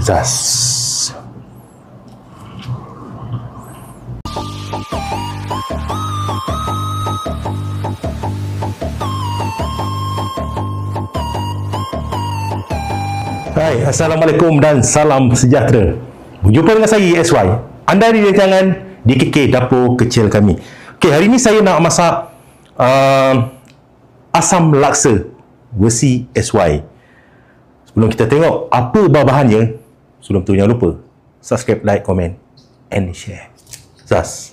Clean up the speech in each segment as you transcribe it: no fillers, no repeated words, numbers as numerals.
Zas. Hai, Assalamualaikum dan salam sejahtera. Berjumpa dengan saya SY. Anda di rancangan DKK Dapur Kecil Kami. Okey, hari ini saya nak masak asam laksa versi SY. Sebelum kita tengok apa bahan-bahannya, sebelum tu jangan lupa subscribe, like, komen and share. Zas.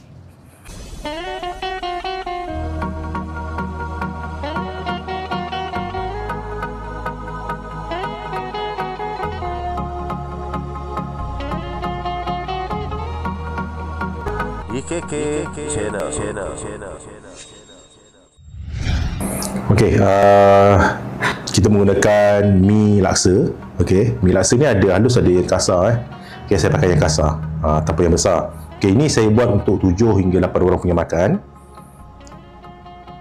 DKK Channel. Okey, kita menggunakan mi laksa. Okey, mi laksa ni ada halus, ada yang kasar. Okey, saya pakai yang kasar, tanpa yang besar. Okey, ini saya buat untuk 7 hingga 8 orang punya makan.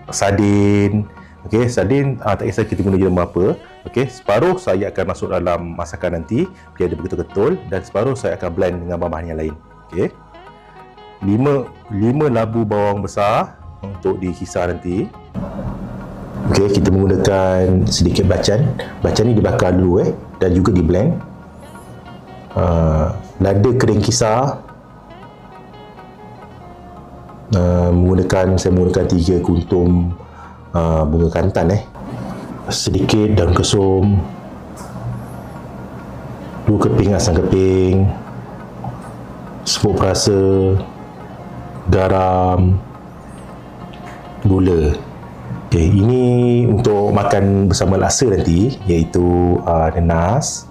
Sardin. Okey, sardin tak kisah kita guna jenis apa. Okey, separuh saya akan masuk dalam masakan nanti biar dia betul-betul, dan separuh saya akan blend dengan bahan-bahan yang lain. Okey. 5 labu bawang besar untuk dikisar nanti. Okey, kita menggunakan sedikit bacan. Bacan ni dibakar dulu dan juga di blend. Lada kering kisar. Saya menggunakan 3 kuntum bunga kantan sedikit daun kesum, 2 keping asam keping, serbuk perasa, garam, gula. Okay, ini untuk makan bersama laksa nanti, iaitu nanas,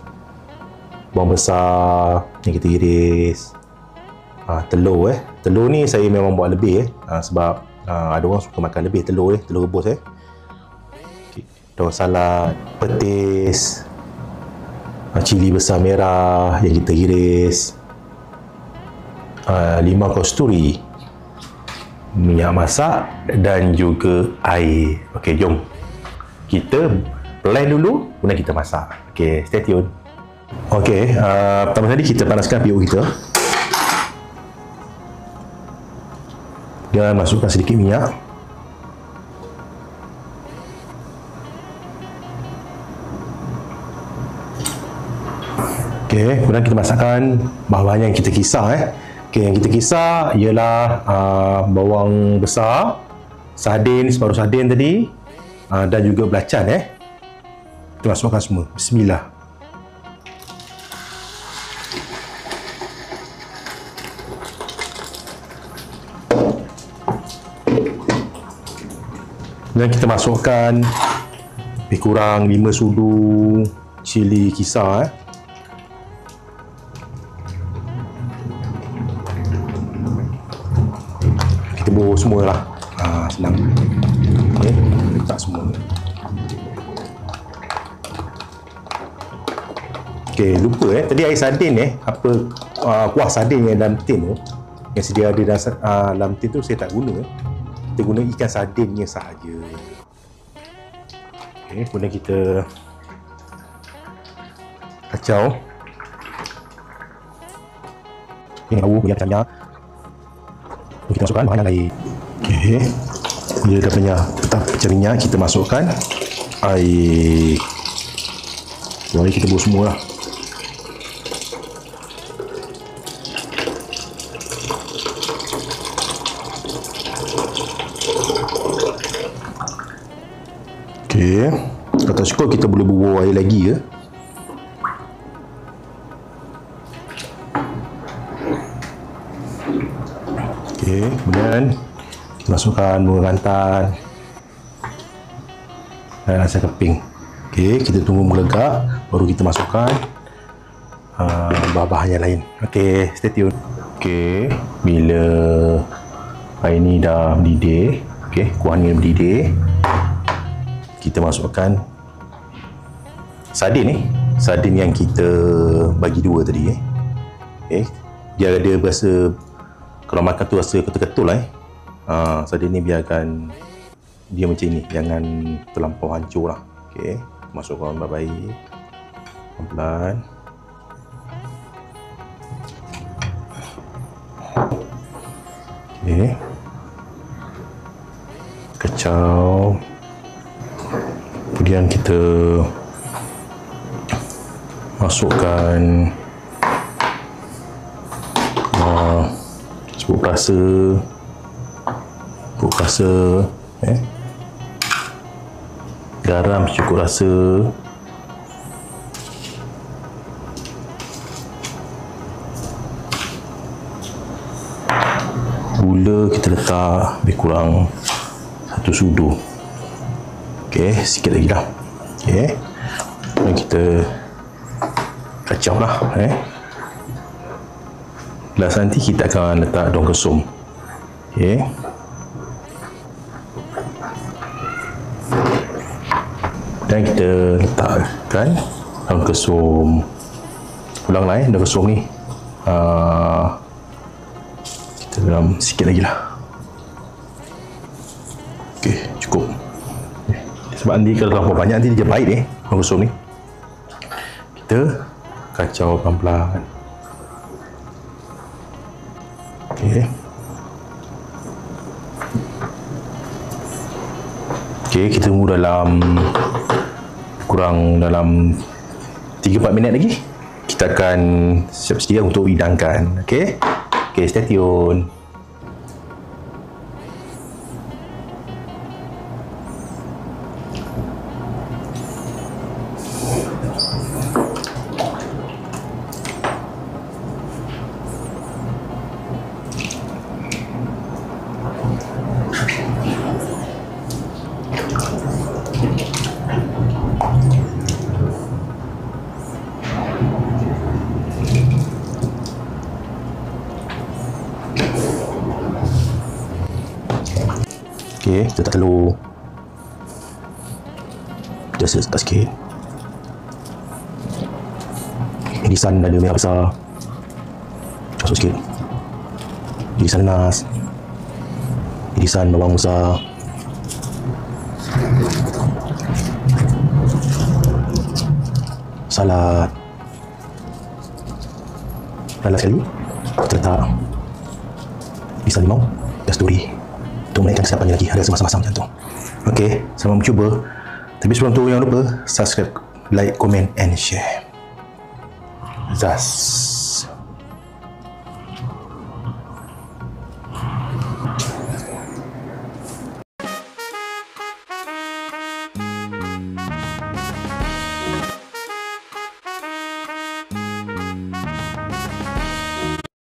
bawang besar yang kita iris, telur. Telur ni saya memang buat lebih sebab ada orang suka makan lebih telur telur rebus. Okay, daun salad, petis, cili besar merah yang kita iris, limau kasturi, minyak masak dan juga air. Okey, jom kita blend dulu, kemudian kita masak. Okey, stay tune. Okey, pertama sekali kita panaskan periuk kita dan masukkan sedikit minyak. Okey, kemudian kita masakkan bahan-bahan yang kita kisar. Okay, yang kita kisar ialah bawang besar, sardin, separuh sardin tadi, dan juga belacan. Kita masukkan semua. Bismillah. Dan kita masukkan lebih kurang 5 sudu cili kisar. Bubur semua lah, senang. Okay, letak semua. Okay, lupa tadi air sardin kuah sardin yang dalam tin tu, yang sedia ada dalam tin tu, saya tak guna. Kita guna ikan sardinnya sahaja. Okay, kemudian kita kacau. Ini bau minyak minyak. Kita masukkan bahan yang lain. Okey, dia dah pecah minyak, kita masukkan air. Mari kita buat semua lah. Okey, kalau tak cukup kita boleh bubuh air lagi . Okey, kemudian kita masukkan bunga kantan dan asam keping. Okey, kita tunggu melegak, baru kita masukkan bahan-bahan yang lain. Okey, stay tune. Okey, bila air ni dah mendidih, kuah ni mendidih, kita masukkan sardin sardin yang kita bagi 2 tadi. Dia ada berasa, kalau makan tu rasa ketul-ketul sardin ni biarkan dia macam ni, jangan terlampau hancur lah. Okey, masukkan baik-baik, pelan-pelan. Okey. Kacau. Kemudian kita masukkan bubuk rasa, garam cukup rasa, gula kita letak lebih kurang 1 sudu. Okey, sikit lagi lah. Okey, dan kita kacau lah. Last nanti kita akan letak daun kesum. Okey, dan kita letakkan daun kesum. Ulang lah daun kesum ni. Kita dalam sikit lagi lah. Okey, cukup. Sebab nanti kalau terlalu banyak nanti dia pahit daun kesum ni. Kita kacau pelan-pelan. Okey. Okey, kita tunggu dalam kurang dalam 3-4 minit lagi. Kita akan siap sedia untuk hidangkan. Okey. Okey, stay tune. Okey, kita letak telur. Kita letak sikit. Irisan dada merah besar. Masuk sikit. Irisan nanas. Irisan bawang besar. Salad. Dan last sekali, kita letak irisan limau dan sturi. Untuk menaikkan kesiapannya lagi, ada rasa masam macam tu. Okey, selamat mencuba. Tapi sebelum tu, jangan lupa subscribe, like, komen and share. Zas.